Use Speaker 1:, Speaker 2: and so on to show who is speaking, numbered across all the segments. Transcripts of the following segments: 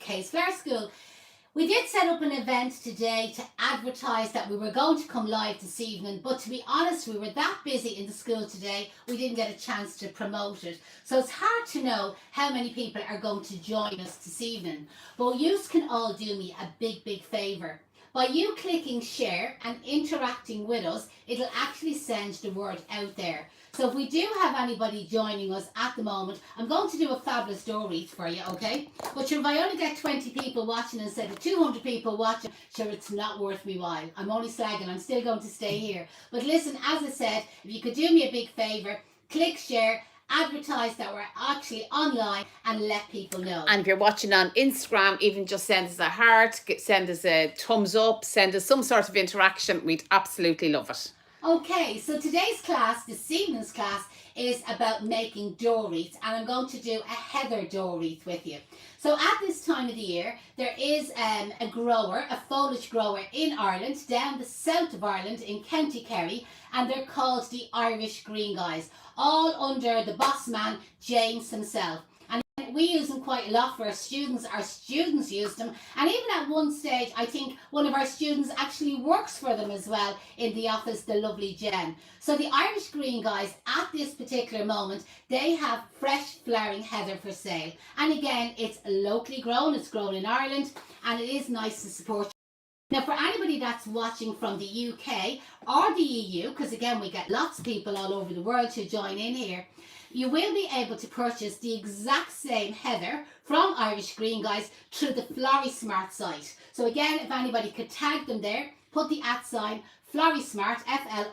Speaker 1: Kay's Flower School. We did set up an event today to advertise that we were going to come live this evening, but to be honest, we were that busy in the school today, we didn't get a chance to promote it. So it's hard to know how many people are going to join us this evening. But you can all do me a big favour. By you clicking share and interacting with us, it'll actually send the word out there. So if we do have anybody joining us at the moment, I'm going to do a fabulous door wreath for you, okay? But sure, if I only get 20 people watching instead of 200 people watching, sure, it's not worth me while. I'm only slagging, I'm still going to stay here. But listen, as I said, if you could do me a big favour, click share, advertise that we're actually online and let people know.
Speaker 2: And if you're watching on Instagram, even just send us a heart, send us a thumbs up, send us some sort of interaction. We'd absolutely love it.
Speaker 1: Okay, so today's class, this evening's class, is about making door wreaths, and I'm going to do a heather door wreath with you. So at this time of the year, there is a grower, a foliage grower in Ireland, down the south of Ireland in County Kerry, and they're called the Irish Green Guys, all under the boss man, James himself. And we use them quite a lot for our students use them, and even at one stage I think one of our students actually works for them as well in the office, the lovely Jen. So the Irish Green Guys, at this particular moment, they have fresh flowering heather for sale, and again, it's locally grown, it's grown in Ireland, and it is nice to support. Now, for anybody that's watching from the UK or the EU, because again we get lots of people all over the world who join in here, you will be able to purchase the exact same heather from Irish Green Guys through the FloriSmart site. So again, if anybody could tag them there, put the @ FloriSmart,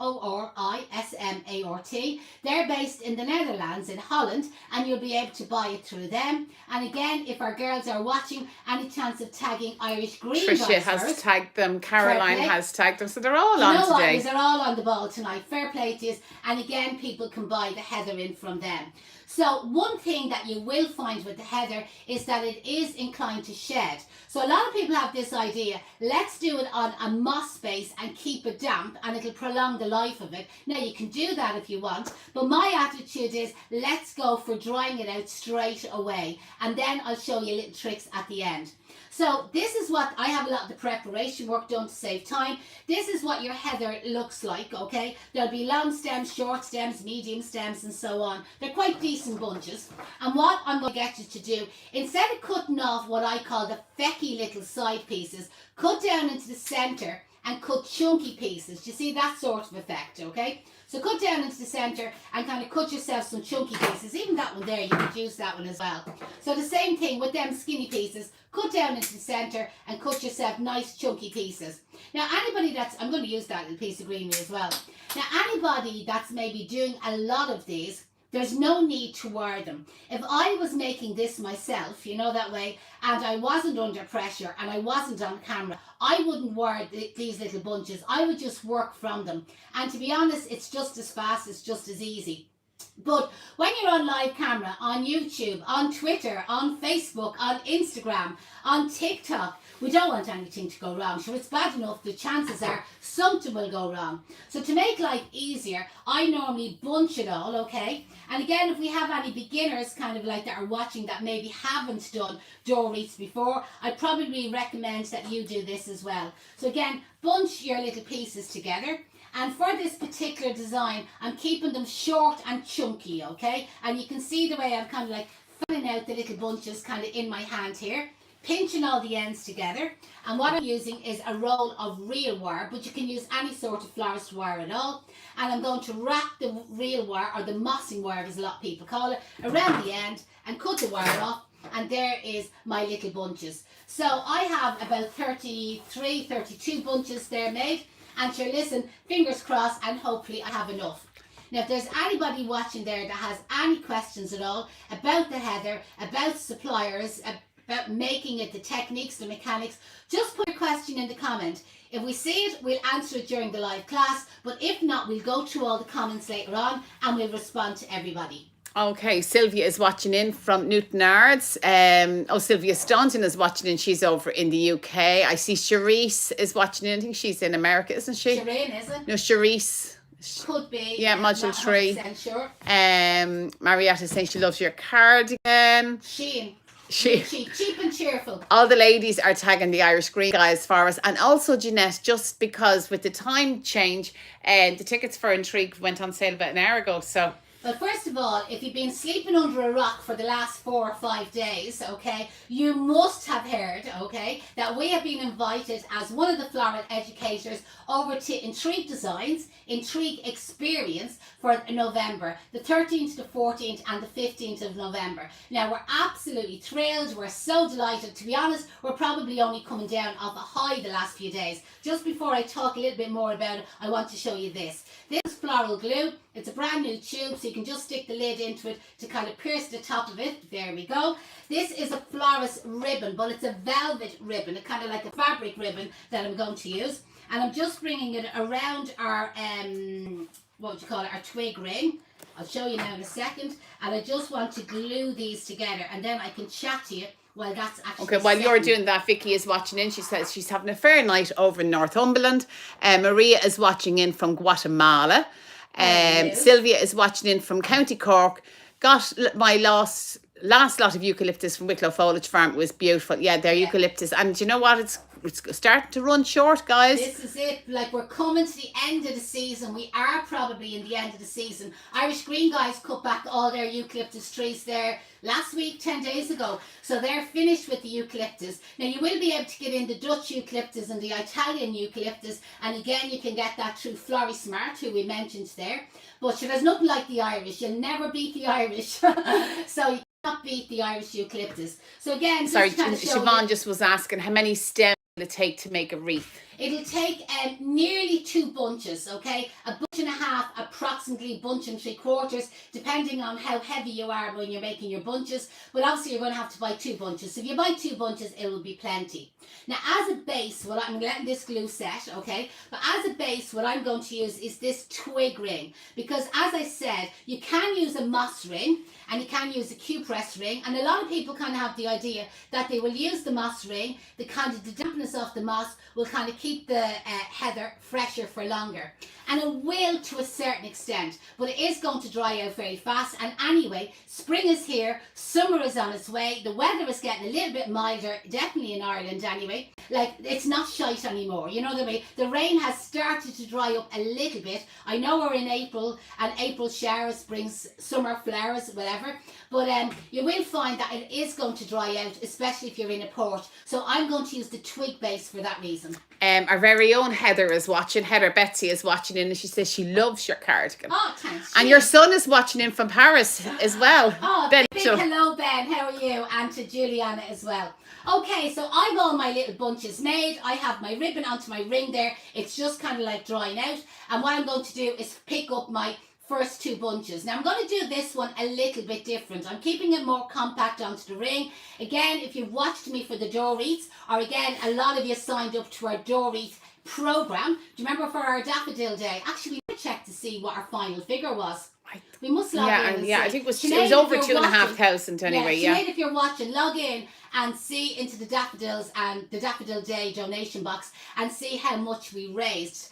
Speaker 1: FLORISMART. They're based in the Netherlands, in Holland, and you'll be able to buy it through them. And again, if our girls are watching, any chance of tagging Irish Green Guys
Speaker 2: Tricia has tagged them, Caroline has tagged them, so they're all on today.
Speaker 1: They're all on the ball tonight. Fair play to you. And again, people can buy the heather in from them. So one thing that you will find with the heather is that it is inclined to shed. So a lot of people have this idea, let's do it on a moss base and keep it damp and it'll prolong the life of it. Now you can do that if you want, but my attitude is let's go for drying it out straight away, and then I'll show you little tricks at the end. So this is what I have a lot of the preparation work done to save time. This is what your heather looks like, okay? There'll be long stems, short stems, medium stems, and so on. They're quite decent bunches. And what I'm going to get you to do, instead of cutting off what I call the fecky little side pieces, cut down into the centre and cut chunky pieces. Do you see that sort of effect, okay? So cut down into the centre and kind of cut yourself some chunky pieces. Even that one there, you could use that one as well. So the same thing with them skinny pieces, cut down into the centre and cut yourself nice chunky pieces. Now anybody that's, I'm going to use that little piece of greenery as well. Now anybody that's maybe doing a lot of these, there's no need to wire them. If I was making this myself, you know, that way, and I wasn't under pressure and I wasn't on camera, I wouldn't wire these little bunches. I would just work from them. And to be honest, it's just as fast, it's just as easy. But when you're on live camera, on YouTube, on Twitter, on Facebook, on Instagram, on TikTok, we don't want anything to go wrong. Sure, it's bad enough, the chances are something will go wrong. So to make life easier, I normally bunch it all, okay? And again, if we have any beginners kind of like that are watching that maybe haven't done door wreaths before, I'd probably recommend that you do this as well. So again, bunch your little pieces together. And for this particular design, I'm keeping them short and chunky, okay? And you can see the way I'm kind of like filling out the little bunches kind of in my hand here, pinching all the ends together. And what I'm using is a roll of real wire, but you can use any sort of florist wire at all. And I'm going to wrap the real wire, or the mossing wire as a lot of people call it, around the end and cut the wire off. And there is my little bunches. So I have about 33, 32 bunches there made. And sure, listen, fingers crossed, and hopefully I have enough. Now, if there's anybody watching there that has any questions at all about the heather, about suppliers, about making it, the techniques, the mechanics, just put a question in the comment. If we see it, we'll answer it during the live class, but if not, we'll go through all the comments later on and we'll respond to everybody.
Speaker 2: Okay, Sylvia is watching in from Newtonards. Sylvia Staunton is watching in. She's over in the UK. I see Charisse is watching in. I think she's in America, isn't she?
Speaker 1: Shireen, is it?
Speaker 2: No, Charisse.
Speaker 1: Could be.
Speaker 2: Yeah, module 3.
Speaker 1: Sure.
Speaker 2: Marietta is saying she loves your cardigan.
Speaker 1: Sheen. cheap and cheerful.
Speaker 2: All the ladies are tagging the Irish Green guys for us, and also Janette, just because with the time change, the tickets for Intrigue went on sale about an hour ago. So.
Speaker 1: Well, first of all, if you've been sleeping under a rock for the last 4 or 5 days, okay, you must have heard, okay, that we have been invited as one of the floral educators over to Intrigue Designs, Intrigue Experience for November, the 13th to 14th and the 15th of November. Now, we're absolutely thrilled. We're so delighted. To be honest, we're probably only coming down off a high the last few days. Just before I talk a little bit more about it, I want to show you this. This is floral glue. It's a brand new tube, so you can just stick the lid into it to kind of pierce the top of it. There we go. This is a florist ribbon, but it's a velvet ribbon, kind of like a fabric ribbon that I'm going to use. And I'm just bringing it around our, what would you call it, our twig ring. I'll show you now in a second. And I just want to glue these together, and then I can chat to you while that's actually
Speaker 2: Okay, while you're doing that, Vicky is watching in. She says she's having a fair night over in Northumberland. Maria is watching in from Guatemala. Sylvia is watching in from County Cork. Got my last lot of eucalyptus from Wicklow Foliage Farm. It was beautiful. Yeah, they're eucalyptus. And you know what? It's starting to run short, guys.
Speaker 1: This is it. Like, we're coming to the end of the season. We are probably in the end of the season. Irish Green guys cut back all their eucalyptus trees there last week, 10 days ago. So they're finished with the eucalyptus. Now, you will be able to get in the Dutch eucalyptus and the Italian eucalyptus. And again, you can get that through Florismart, who we mentioned there. But there's nothing like the Irish. You'll never beat the Irish. So you cannot beat the Irish eucalyptus. So again,
Speaker 2: sorry, Siobhan just was asking how many stems will it take to make a wreath?
Speaker 1: It'll take nearly 2 bunches, okay? A bunch and a half, approximately bunch and 3/4, depending on how heavy you are when you're making your bunches. But obviously, you're going to have to buy 2 bunches. So if you buy 2 bunches, it will be plenty. Now, as a base, I'm letting this glue set, okay? But as a base, what I'm going to use is this twig ring. Because as I said, you can use a moss ring and you can use a Q-press ring. And a lot of people kind of have the idea that they will use the moss ring, the kind of the dampness of the moss will kind of keep the heather fresher for longer. And it will to a certain extent, but it is going to dry out very fast. And anyway, spring is here, summer is on its way, the weather is getting a little bit milder, definitely in Ireland anyway. Like, it's not shite anymore, you know what I mean? The rain has started to dry up a little bit. I know we're in April, and April showers brings summer flowers, whatever. But you will find that it is going to dry out, especially if you're in a port. So I'm going to use the twig base for that reason.
Speaker 2: Our very own Heather is watching. Heather Betsy is watching in, and she says she loves your cardigan.
Speaker 1: Oh, thanks.
Speaker 2: And your son is watching in from Paris as well.
Speaker 1: Oh,
Speaker 2: Ben,
Speaker 1: big hello, Ben. How are you? And to Juliana as well. Okay, so I've all my little bunches made. I have my ribbon onto my ring there. It's just kind of like drying out. And what I'm going to do is pick up my first 2 bunches. Now I'm going to do this one a little bit different. I'm keeping it more compact onto the ring. Again, if you've watched me for the door wreaths, or again, a lot of you signed up to our door wreath program. Do you remember for our daffodil day? Actually, we might check to see what our final figure was. We must log in and see.
Speaker 2: I think it was over 2,500 anyway. Yeah.
Speaker 1: Sinead, if you're watching, log in and see into the daffodils and the Daffodil Day donation box and see how much we raised.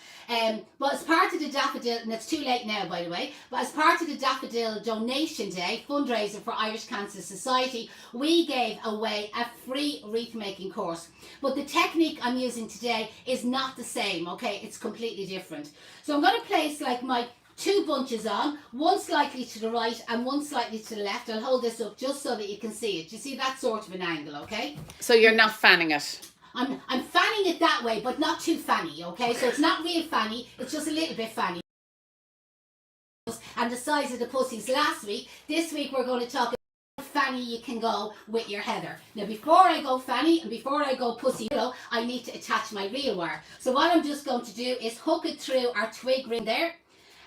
Speaker 1: But as part of the daffodil, and it's too late now by the way, but as part of the Daffodil Donation Day fundraiser for Irish Cancer Society, we gave away a free wreath making course. But the technique I'm using today is not the same, okay? It's completely different. So I'm going to place like my 2 bunches on, one slightly to the right and one slightly to the left. I'll hold this up just so that you can see it. You see that sort of an angle, okay?
Speaker 2: So you're not fanning it?
Speaker 1: I'm fanning it that way, but not too fanny, okay? So it's not real fanny, it's just a little bit fanny. And the size of the pussies last week. This week we're going to talk about how fanny you can go with your heather. Now before I go fanny and before I go pussy willow, I need to attach my real wire. So what I'm just going to do is hook it through our twig ring there.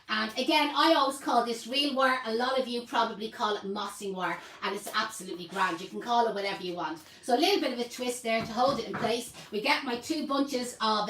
Speaker 1: And again, I always call this real wire. A lot of you probably call it mossing wire, and it's absolutely grand. You can call it whatever you want. So a little bit of a twist there to hold it in place. We get my 2 bunches of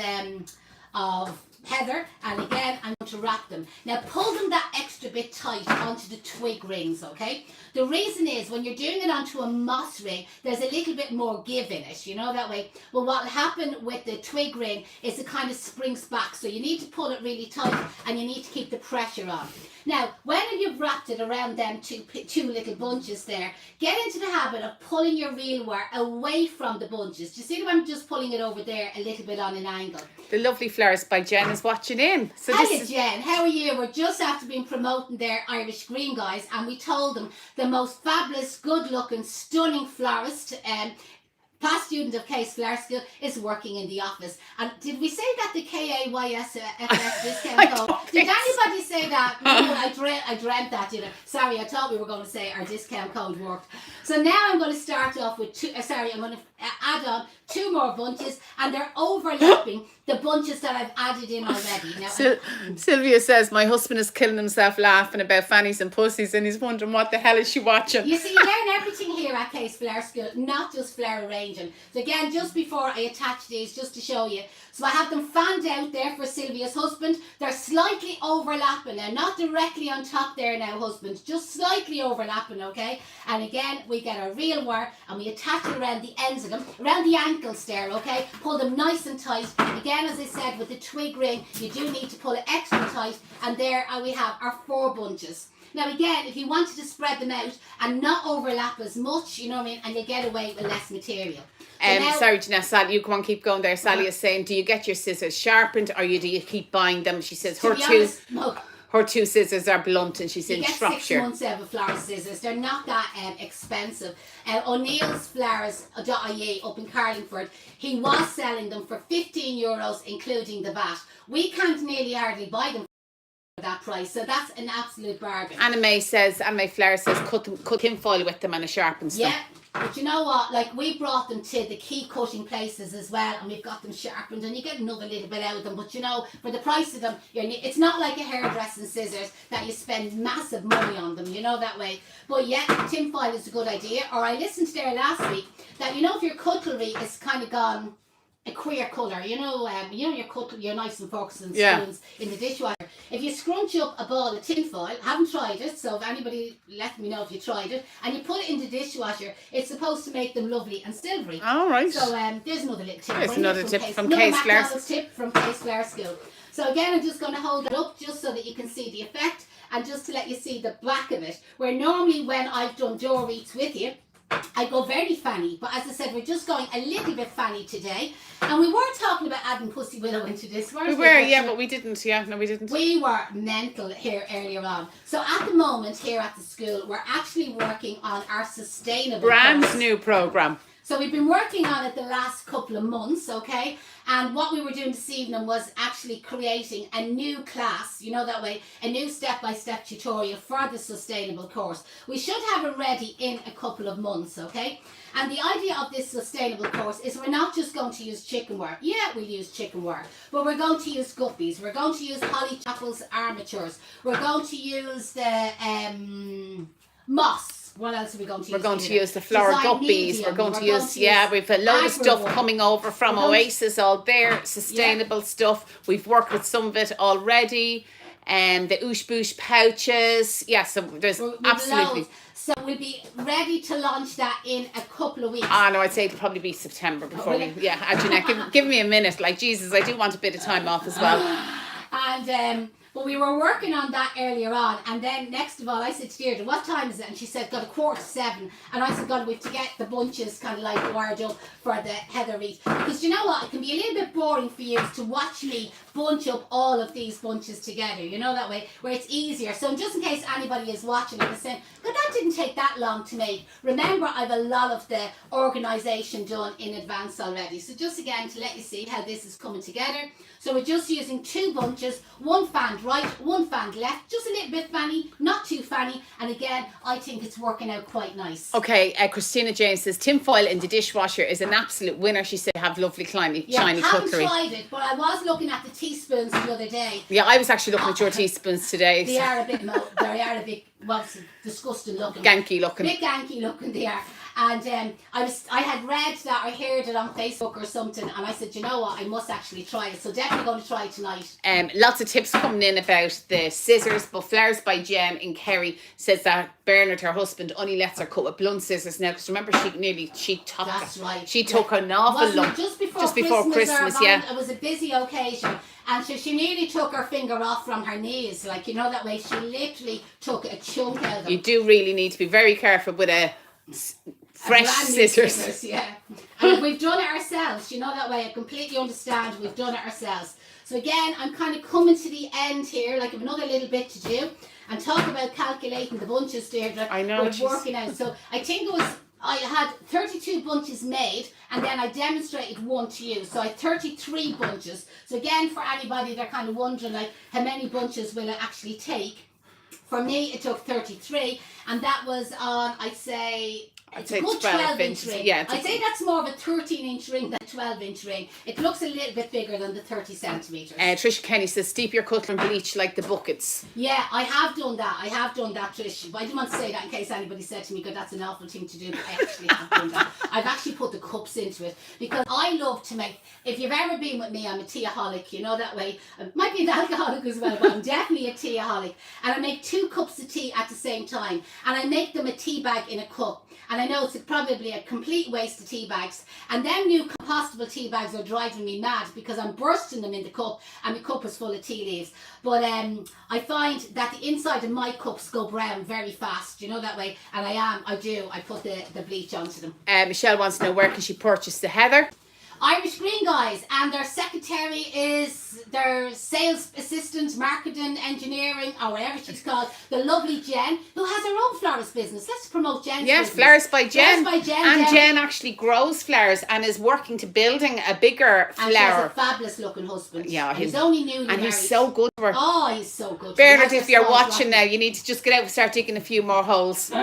Speaker 1: heather, and again I'm going to wrap them. Now pull them that extra bit tight onto the twig rings, okay? The reason is when you're doing it onto a moss ring, there's a little bit more give in it, you know, that way. But what will happen with the twig ring is it kind of springs back, so you need to pull it really tight and you need to keep the pressure on. Now, when you've wrapped it around them two little bunches there, get into the habit of pulling your reel wire away from the bunches. Do you see that I'm just pulling it over there a little bit on an angle?
Speaker 2: The lovely flowers by Jen is watching in. So
Speaker 1: Hiya Jen, how are you? We're just after been promoting their Irish Green guys, and we told them the most fabulous, good looking, stunning florist, past student of Case Flower School, is working in the office. And did we say that the KAYSFS discount code? Did anybody say that? No, I dreamt that, you know. Sorry, I thought we were going to say our discount code worked. So now I'm going to start off with I'm going to add on 2 more bunches, and they're overlapping the bunches that I've added in already. Now,
Speaker 2: Sylvia says, my husband is killing himself laughing about fannies and pussies, and he's wondering what the hell is she watching.
Speaker 1: You see, you learn everything here at Case Flower School, not just flower arranging. So again, just before I attach these, just to show you, so I have them fanned out there for Sylvia's husband. They're slightly overlapping now, not directly on top there now, husband, just slightly overlapping, okay? And again, we get our reel wire and we attach it around the ends of them, around the ankles there, okay? Pull them nice and tight. Again, as I said, with the twig ring, you do need to pull it extra tight, and there we have our 4 bunches. Now again, if you wanted to spread them out and not overlap as much, you know what I mean, and you get away with less material. So
Speaker 2: sorry, Janette, Sally, you go on, keep going there. Sally is saying, do you get your scissors sharpened, or do you keep buying them? She says her two scissors are blunt, and she's in Shropshire.
Speaker 1: 6 months out of flower scissors. They're not that expensive. O'Neill's Flowers.ie up in Carlingford, he was selling them for €15, including the VAT. We can't nearly hardly buy them for that price, so that's an absolute bargain.
Speaker 2: Anna May Flower says, cut tinfoil with them and a sharpened them.
Speaker 1: Yeah. But you know what, like we brought them to the key cutting places as well, and we've got them sharpened, and you get another little bit out of them. But you know, for the price of them, it's not like a hairdressing scissors that you spend massive money on them, you know, that way. But yeah, tinfoil is a good idea. Or I listened to there last week that, you know, if your cutlery is kind of gone a queer colour, you know your knives and forks and spoons in the dishwasher. If you scrunch up a ball of tinfoil, haven't tried it, so if anybody let me know if you tried it, and you put it in the dishwasher, it's supposed to make them lovely and silvery.
Speaker 2: All right.
Speaker 1: So there's another little tip.
Speaker 2: There's another tip from Case Flower.
Speaker 1: Tip from Case Flower School. So again, I'm just going to hold it up just so that you can see the effect, and just to let you see the back of it. Where normally when I've done door wreaths with you, I go very fanny, but as I said, we're just going a little bit fanny today. And we were talking about adding Pussy Willow into this, weren't we?
Speaker 2: We were, yeah, but we didn't. Yeah, no, we didn't.
Speaker 1: We were mental here earlier on. So at the moment here at the school, we're actually working on our sustainable
Speaker 2: brand new programme.
Speaker 1: So we've been working on it the last couple of months, okay? And what we were doing this evening was actually creating a new class, you know, that way, a new step-by-step tutorial for the sustainable course. We should have it ready in a couple of months, okay? And the idea of this sustainable course is we're not just going to use chicken wire. Yeah, we'll use chicken wire, but we're going to use guppies. We're going to use Holly Chapel's armatures. We're going to use the moss. What else are we going to use?
Speaker 2: We're going to use the flower guppies. We're going to use we've a load of stuff coming over from Oasis, all their sustainable stuff. We've worked with some of it already. And the oosh boosh pouches. Yeah, so there's absolutely
Speaker 1: loads. So we'll be ready to launch that in a couple of weeks.
Speaker 2: No, I'd say it'll probably be September before Janette, give me a minute. Like, Jesus, I do want a bit of time off as well.
Speaker 1: And but we were working on that earlier on, and then next of all I said to Deirdre, what time is it? And she said, got 6:45. And I said, God, we have to get the bunches kind of like wired up for the heather wreath. Because you know what, it can be a little bit boring for you to watch me bunch up all of these bunches together, you know, that way, where it's easier. So just in case anybody is watching and is saying, God, that didn't take that long to make. Remember, I've a lot of the organisation done in advance already. So just again to let you see how this is coming together. So we're just using 2 bunches, one fanned right, one fanned left, just a little bit fanny, not too fanny. And again, I think it's working out quite nice.
Speaker 2: Okay, Christina James says tinfoil in the dishwasher is an absolute winner. She said have lovely shiny
Speaker 1: I haven't
Speaker 2: cutlery.
Speaker 1: Tried it, but I was looking at the teaspoons the other day.
Speaker 2: Yeah, I was actually looking at your teaspoons today.
Speaker 1: They are a bit, disgusting looking.
Speaker 2: Ganky looking.
Speaker 1: Bit ganky looking they are. And I had read that or heard it on Facebook or something, and I said, you know what, I must actually try it. So definitely going to try it tonight.
Speaker 2: Lots of tips coming in about the scissors, but Flowers by Jen in Kerry says that Bernard, her husband, only lets her cut with blunt scissors now, because remember she took
Speaker 1: That's right.
Speaker 2: She took an awful lump
Speaker 1: just before Christmas,
Speaker 2: yeah.
Speaker 1: It was a busy occasion, and so she nearly took her finger off from her knees, like, you know, that way. She literally took a chunk out of them.
Speaker 2: You do really need to be very careful with fresh scissors.
Speaker 1: Yeah. And we've done it ourselves, you know, that way. I completely understand. We've done it ourselves. So again, I'm kind of coming to the end here, like I've another little bit to do, and talk about calculating the bunches, Deirdre.
Speaker 2: I know.
Speaker 1: We're working out. So I think I had 32 bunches made, and then I demonstrated one to you. So I had 33 bunches. So again, for anybody, they're kind of wondering, like, how many bunches will it actually take? For me, it took 33, and that was on, I'd say a good 12-inch ring.
Speaker 2: Yeah,
Speaker 1: I'd say that's more of a 13-inch ring than a 12-inch ring. It looks a little bit bigger than the 30 centimetres.
Speaker 2: Trisha Kenny says, steep your cutler and bleach like the buckets.
Speaker 1: Yeah, I have done that. Trish. But I didn't want to say that in case anybody said to me, God, that's an awful thing to do. But I actually have done that. I've actually put the cups into it, because I love to make, if you've ever been with me, I'm a teaholic, you know, that way. I might be an alcoholic as well, but I'm definitely a teaholic. And I make 2 cups of tea at the same time. And I make them a tea bag in a cup. And I know it's probably a complete waste of tea bags. And them new compostable tea bags are driving me mad, because I'm bursting them in the cup, and my cup is full of tea leaves. But I find that the inside of my cups go brown very fast, you know, that way. And I put the bleach onto them.
Speaker 2: Michelle wants to know, where can she purchase the heather?
Speaker 1: Irish Green Guys, and their secretary is their sales assistant, marketing, engineering, or whatever she's called, the lovely Jen, who has her own florist business. Let's promote Jen's
Speaker 2: Yes,
Speaker 1: business.
Speaker 2: Flowers by Jen.
Speaker 1: Flowers by Jen.
Speaker 2: And Jen actually grows flowers and is working to building a bigger flower.
Speaker 1: And she has a fabulous looking husband.
Speaker 2: Yeah,
Speaker 1: he's only newly married.
Speaker 2: And he's so good for her.
Speaker 1: Oh, he's so good.
Speaker 2: Bernard, if you're watching now, you need to just get out and start digging a few more holes.
Speaker 1: So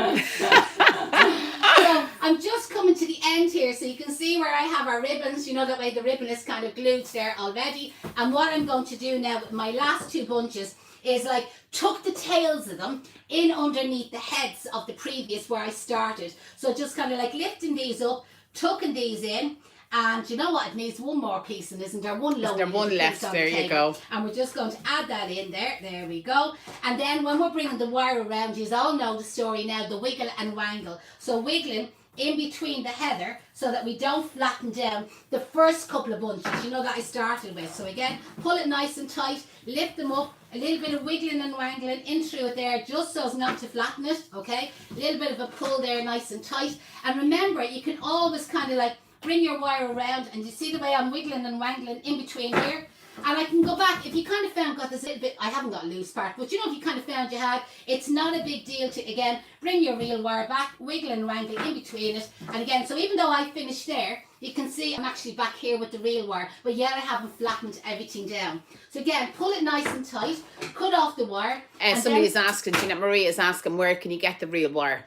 Speaker 1: I'm just coming to the end here, so you can see where I have our ribbons, you know, that way the ribbon is kind of glued there already. And what I'm going to do now with my last 2 bunches is like tuck the tails of them in underneath the heads of the previous where I started. So just kind of like lifting these up, tucking these in. And you know what, it needs one more piece, and isn't there one lower?
Speaker 2: There's one left, there you go.
Speaker 1: And we're just going to add that in there we go. And then when we're bringing the wire around, you all know the story now, the wiggle and wangle. So wiggling in between the heather so that we don't flatten down the first couple of bunches, you know, that I started with. So again, pull it nice and tight, lift them up, a little bit of wiggling and wangling in through it there, just so as not to flatten it, okay? A little bit of a pull there, nice and tight. And remember, you can always kind of like bring your wire around, and you see the way I'm wiggling and wangling in between here. And I can go back, if you kind of found, God, there's a little bit, I haven't got a loose part, but you know, if you kind of found you had, it's not a big deal to, again, bring your real wire back, wiggle and wangle in between it. And again, so even though I finished there, you can see I'm actually back here with the real wire, but yet I haven't flattened everything down. So again, pull it nice and tight, cut off the wire.
Speaker 2: Somebody is asking, Janette Marie is asking, where can you get the real wire?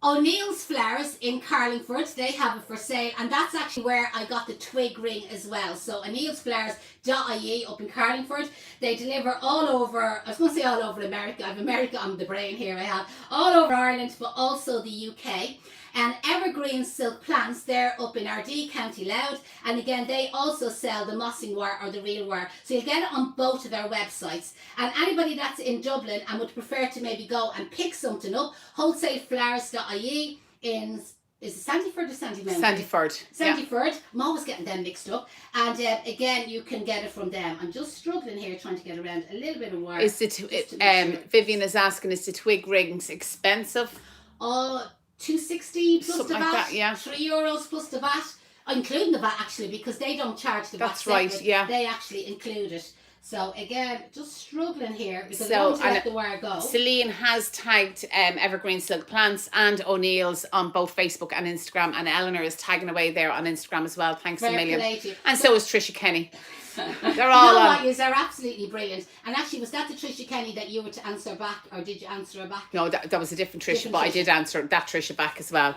Speaker 1: O'Neill's Flowers in Carlingford, they have it for sale, and that's actually where I got the twig ring as well. So o'neillsflowers.ie up in Carlingford. They deliver all over, I was going to say all over America, I have America on the brain here, I have, all over Ireland, but also the UK. And Evergreen Silk Plants, they're up in Ardee, County Louth. And again, they also sell the mossing wire or the real wire. So you'll get it on both of their websites. And anybody that's in Dublin and would prefer to maybe go and pick something up, wholesaleflowers.ie in, is it Sandyford or Sandymount?
Speaker 2: Sandyford.
Speaker 1: Sandyford. Yeah. I'm always getting them mixed up. And again, you can get it from them. I'm just struggling here trying to get around a little bit of wire.
Speaker 2: Is Vivian is asking, is the twig rings expensive?
Speaker 1: Oh, $2.60 plus
Speaker 2: something
Speaker 1: the VAT,
Speaker 2: like that, yeah.
Speaker 1: €3 plus the VAT, including the VAT actually, because they don't charge the VAT.
Speaker 2: That's right,
Speaker 1: separate.
Speaker 2: yeah.
Speaker 1: They actually include it. So again, just struggling here because I want to let the wire go.
Speaker 2: Celine has tagged Evergreen Silk Plants and O'Neill's on both Facebook and Instagram, and Eleanor is tagging away there on Instagram as well. Thanks a million.
Speaker 1: Creative.
Speaker 2: And so is Trisha Kenny. They're all
Speaker 1: you know
Speaker 2: on.
Speaker 1: what, they're absolutely brilliant. And actually, was that the Trisha Kenny that you were to answer back, or did you answer her back?
Speaker 2: No, that was a different Trisha, but I did answer that Trisha back as well.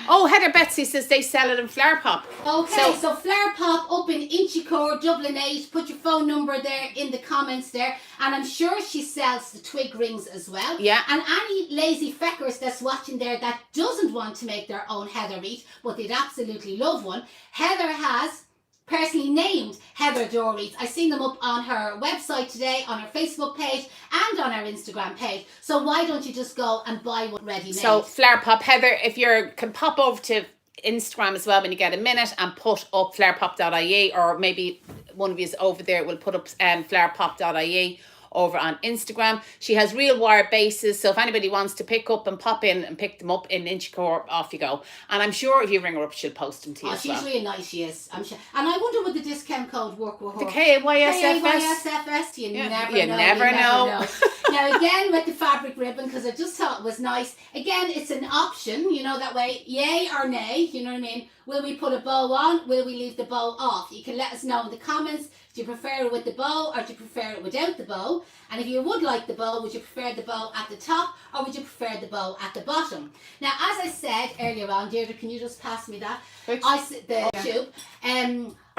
Speaker 2: Oh, Heather Betsy says they sell it in Flower Pop.
Speaker 1: Okay, so Flower Pop up in Inchicore, Dublin 8. Put your phone number there in the comments there. And I'm sure she sells the twig rings as well.
Speaker 2: Yeah.
Speaker 1: And any lazy feckers that's watching there that doesn't want to make their own heather wreath, but they'd absolutely love one, Heather has personally named Heather Door Wreath. I seen them up on her website today, on her Facebook page and on her Instagram page. So why don't you just go and buy one ready made?
Speaker 2: So Flower Pop, Heather, if you can pop over to Instagram as well when you get a minute and put up flowerpop.ie, or maybe one of you is over there will put up flowerpop.ie over on Instagram. She has real wire bases, so if anybody wants to pick up and pop in and pick them up in Inchicore, off you go. And I'm sure if you ring her up, she'll post them to you as well.
Speaker 1: She's really nice, she is. I'm sure. And I wonder would the discount code work with her?
Speaker 2: The KYSFS.
Speaker 1: KYSFS, you
Speaker 2: You never know.
Speaker 1: Now again with the fabric ribbon, because I just thought it was nice. Again, it's an option, you know, that way, yay or nay, you know what I mean? Will we put a bow on? Will we leave the bow off? You can let us know in the comments. Do you prefer it with the bow, or do you prefer it without the bow? And if you would like the bow, would you prefer the bow at the top, or would you prefer the bow at the bottom? Now, as I said earlier on, Deirdre, can you just pass me that? The tube.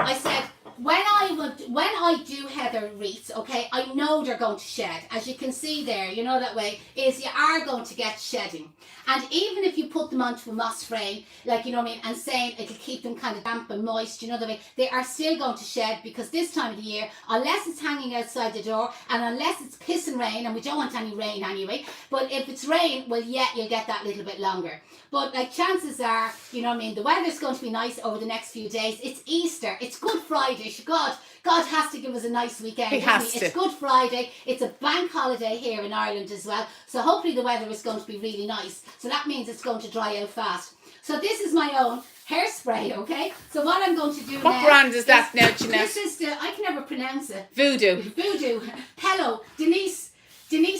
Speaker 1: I said when I do heather wreaths, okay, I know they're going to shed. As you can see there, you know that way is you are going to get shedding. And even if you put them onto a moss frame, like, you know what I mean, and saying it'll keep them kind of damp and moist, you know the way, they are still going to shed, because this time of the year, unless it's hanging outside the door and unless it's pissing rain, and we don't want any rain anyway, but if it's rain, well, yeah, you'll get that little bit longer. But like chances are, you know what I mean, the weather's going to be nice over the next few days. It's Easter. It's Good Friday. God has to give us a nice weekend.
Speaker 2: He has to.
Speaker 1: It's Good Friday. It's a bank holiday here in Ireland as well. So hopefully the weather is going to be really nice. So that means it's going to dry out fast. So this is my own hairspray, okay? So what I'm going to do now...
Speaker 2: What brand is that now, Janette?
Speaker 1: This is the... I can never pronounce it.
Speaker 2: Voodoo.
Speaker 1: Hello, Denise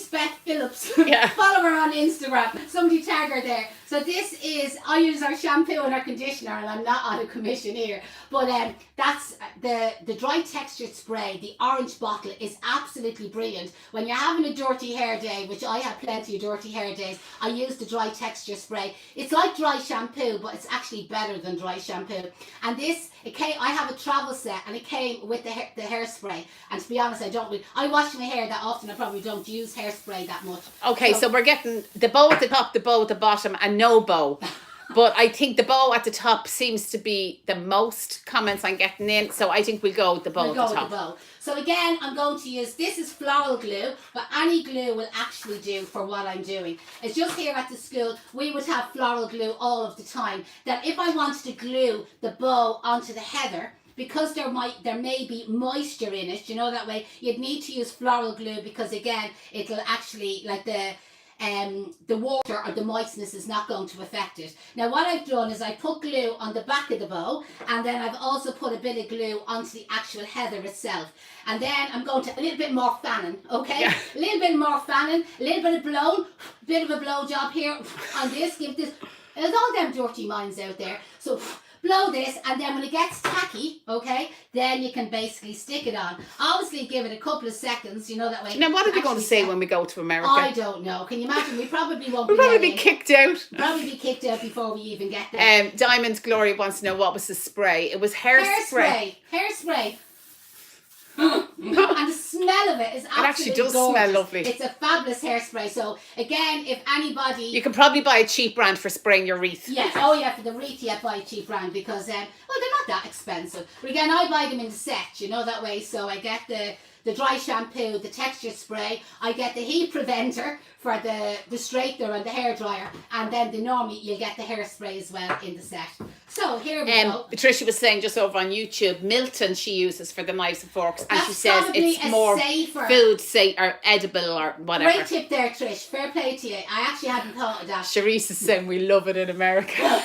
Speaker 1: Beth Phillips.
Speaker 2: Yeah.
Speaker 1: Follow her on Instagram. Somebody tag her there. So this is, I use our shampoo and our conditioner, and I'm not on a commission here, but that's the dry textured spray. The orange bottle is absolutely brilliant. When you're having a dirty hair day, which I have plenty of dirty hair days, I use the dry texture spray. It's like dry shampoo, but it's actually better than dry shampoo. And this, I have a travel set, and it came with the hairspray. And to be honest, I wash my hair that often. I probably don't use hairspray that much.
Speaker 2: Okay, so we're getting the bow at the top, the bow at the bottom, and no bow. But I think the bow at the top seems to be the most comments I'm getting in, so I think we'll go with the bow at the top.
Speaker 1: With the bow. So again, I'm going to use, this is floral glue, but any glue will actually do for what I'm doing. It's just here at the school, we would have floral glue all of the time, that if I wanted to glue the bow onto the heather, because there may be moisture in it, you know that way, you'd need to use floral glue, because again, it'll actually, like the water or the moistness is not going to affect it. Now what I've done is I put glue on the back of the bow, and then I've also put a bit of glue onto the actual heather itself. And then I'm going to a little bit more fanning, okay? Yeah. A little bit more fanning, a little bit of blown, bit of a blow job here on this, give this, there's all them dirty minds out there. So blow this, and then when it gets tacky, okay, then you can basically stick it on. Obviously give it a couple of seconds, you know that way.
Speaker 2: Now what are they going to say when we go to America?
Speaker 1: I don't know. Can you imagine? We probably won't
Speaker 2: We'll probably be kicked out.
Speaker 1: Probably be kicked out before we even get there.
Speaker 2: Diamond Glory wants to know what was the spray. It was hairspray.
Speaker 1: Hairspray. And the smell of it is absolutely gorgeous.
Speaker 2: It actually does smell lovely.
Speaker 1: It's a fabulous hairspray. So again, if anybody...
Speaker 2: You can probably buy a cheap brand for spraying your wreath.
Speaker 1: Yes, oh yeah, for the wreath, yeah, buy a cheap brand, because, well, they're not that expensive. But again, I buy them in the set, you know that way. So I get the dry shampoo, the texture spray, I get the heat preventer for the straightener and the hairdryer, and then normally you'll get the hairspray as well in the set. So here we go.
Speaker 2: Patricia was saying just over on YouTube, Milton she uses for the knives and forks, and
Speaker 1: That's
Speaker 2: she says it's more
Speaker 1: safer.
Speaker 2: Food safe or edible or whatever.
Speaker 1: Great tip there, Trish. Fair play to you. I actually hadn't thought of that.
Speaker 2: Charisse is saying we love it in America.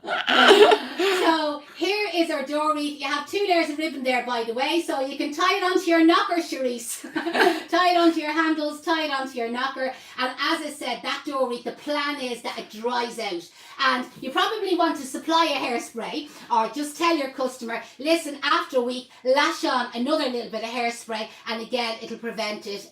Speaker 1: So here is our door wreath. You have 2 layers of ribbon there, by the way, so you can tie it onto your knocker, Charisse. Tie it onto your handles, tie it onto your knocker. And as I said, that door wreath, the plan is that it dries out. And you probably want to supply a hairspray, or just tell your customer, listen, after a week, lash on another little bit of hairspray, and again, it'll prevent it,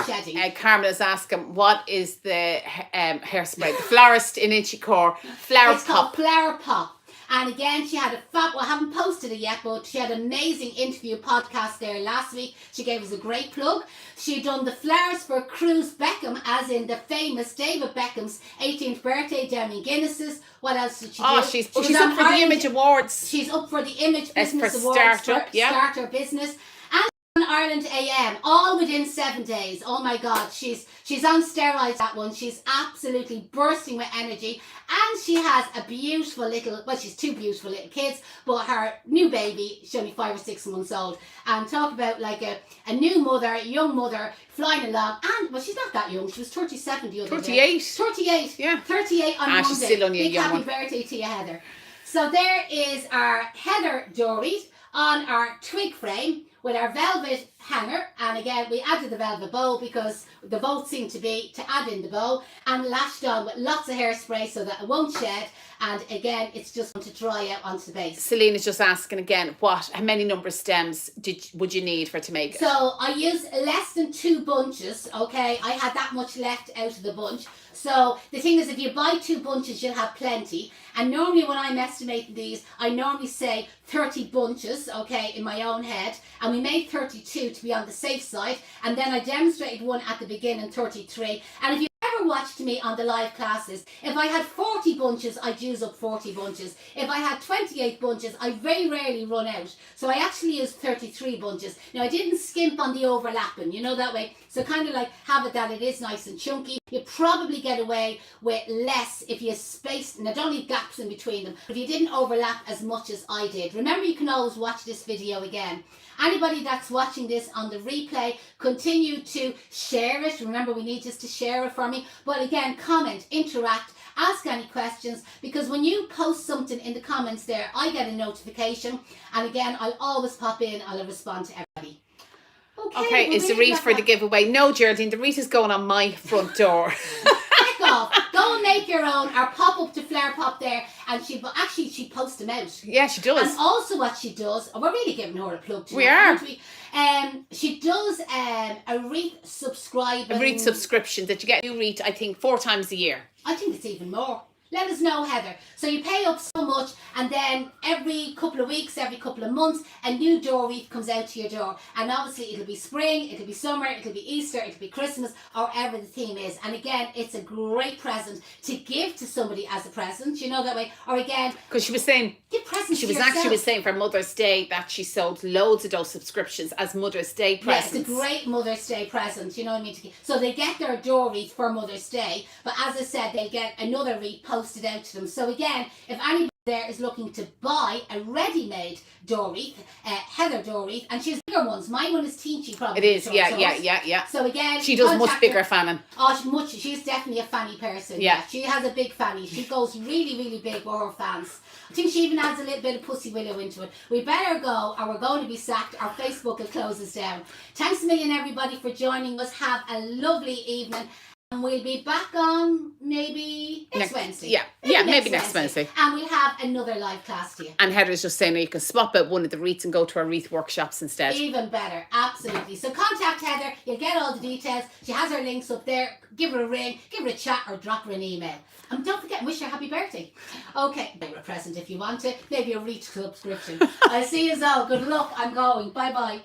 Speaker 1: shedding.
Speaker 2: Carmela's asking, what is the hairspray? The Florist in Inchicore Flower
Speaker 1: It's
Speaker 2: Pop.
Speaker 1: called Flower Pop. And again, she had I haven't posted it yet, but she had an amazing interview podcast there last week. She gave us a great plug. She done the flowers for Cruz Beckham, as in the famous David Beckham's 18th birthday down in Guinness's. What else did she do?
Speaker 2: She's up for the Image Awards.
Speaker 1: She's up for the Image Business
Speaker 2: for
Speaker 1: Awards
Speaker 2: startup,
Speaker 1: for Starter Business. And Ireland AM, all within 7 days. Oh my God, she's on steroids, that one. She's absolutely bursting with energy, and she has a beautiful she's 2 beautiful little kids, but her new baby, she's only 5 or 6 months old. And talk about like a new mother, a young mother flying along. And well, she's not that young. She was 37 the other
Speaker 2: 38.
Speaker 1: day. 38.
Speaker 2: Yeah.
Speaker 1: 38 on Monday.
Speaker 2: She's still only a young
Speaker 1: happy
Speaker 2: one.
Speaker 1: birthday to you, Heather. So there is our Heather door wreath on our twig frame with our velvet hanger, and again we added the velvet bow because the vote seemed to be to add in the bow, and lashed on with lots of hairspray so that it won't shed, and again it's just going to dry out onto the base.
Speaker 2: Selena's just asking again, how many number of stems would you need for it to make it?
Speaker 1: So I used less than 2 bunches, okay? I had that much left out of the bunch. So the thing is, if you buy 2 bunches, you'll have plenty. And normally when I'm estimating these, I normally say 30 bunches, okay, in my own head. And we made 32 to be on the safe side. And then I demonstrated one at the beginning, 33. And if you ever watched me on the live classes, if I had 40 bunches, I'd use up 40 bunches. If I had 28 bunches, I very rarely run out. So I actually used 33 bunches. Now I didn't skimp on the overlapping, that way. So kind of like have it that it is nice and chunky. You probably get away with less if you spaced, and don't leave gaps in between them, if you didn't overlap as much as I did. Remember, you can always watch this video again. Anybody that's watching this on the replay, continue to share it. Remember, we need just to share it for me. But again, comment, interact, ask any questions, because when you post something in the comments there, I get a notification. And again, I'll always pop in, I'll respond to everybody.
Speaker 2: Okay, is the wreath for the giveaway? No, Geraldine, the wreath is going on my front door.
Speaker 1: Heck off. Go and make your own, or pop up to Flower Pop there, and she posts them out.
Speaker 2: Yeah, she does.
Speaker 1: And also what she does, we're really giving her a plug tonight,
Speaker 2: We are.
Speaker 1: aren't we? She does a wreath subscribe.
Speaker 2: A wreath subscription that you get a new wreath, I think, 4 times a year.
Speaker 1: I think it's even more. Let us know, Heather. So you pay up so much, and then every couple of weeks, every couple of months, a new door wreath comes out to your door. And obviously it'll be spring, it'll be summer, it'll be Easter, it'll be Christmas, or whatever the theme is. And again, it's a great present to give to somebody as a present, that way. Or again,
Speaker 2: because she was saying,
Speaker 1: give presents
Speaker 2: she
Speaker 1: to
Speaker 2: was
Speaker 1: yourself.
Speaker 2: actually saying for Mother's Day that she sold loads of those subscriptions as Mother's Day presents.
Speaker 1: Yeah, it's a great Mother's Day present, you know what I mean? So they get their door wreath for Mother's Day, but as I said, they get another wreath posted out to them. So again, if anybody there is looking to buy a ready-made door wreath, Heather door wreath, and she has bigger ones. My one is teensy, probably.
Speaker 2: It is, yeah.
Speaker 1: So again,
Speaker 2: she does much bigger fanning.
Speaker 1: Oh, she's definitely a fanny person.
Speaker 2: Yeah.
Speaker 1: She has a big fanny. She goes really, really big with her fans. I think she even adds a little bit of pussy willow into it. We better go, or we're going to be sacked. Our Facebook will close us down. Thanks a million, everybody, for joining us. Have a lovely evening. And we'll be back on maybe next Wednesday.
Speaker 2: Yeah, maybe next Wednesday.
Speaker 1: And we'll have another live class to you.
Speaker 2: And Heather's just saying you can swap out one of the wreaths and go to our wreath workshops instead.
Speaker 1: Even better, absolutely. So contact Heather, you'll get all the details. She has her links up there. Give her a ring, give her a chat, or drop her an email. And don't forget, wish her happy birthday. Okay, maybe a present if you want it. Maybe a wreath subscription. I'll see you all. Good luck. I'm going. Bye-bye.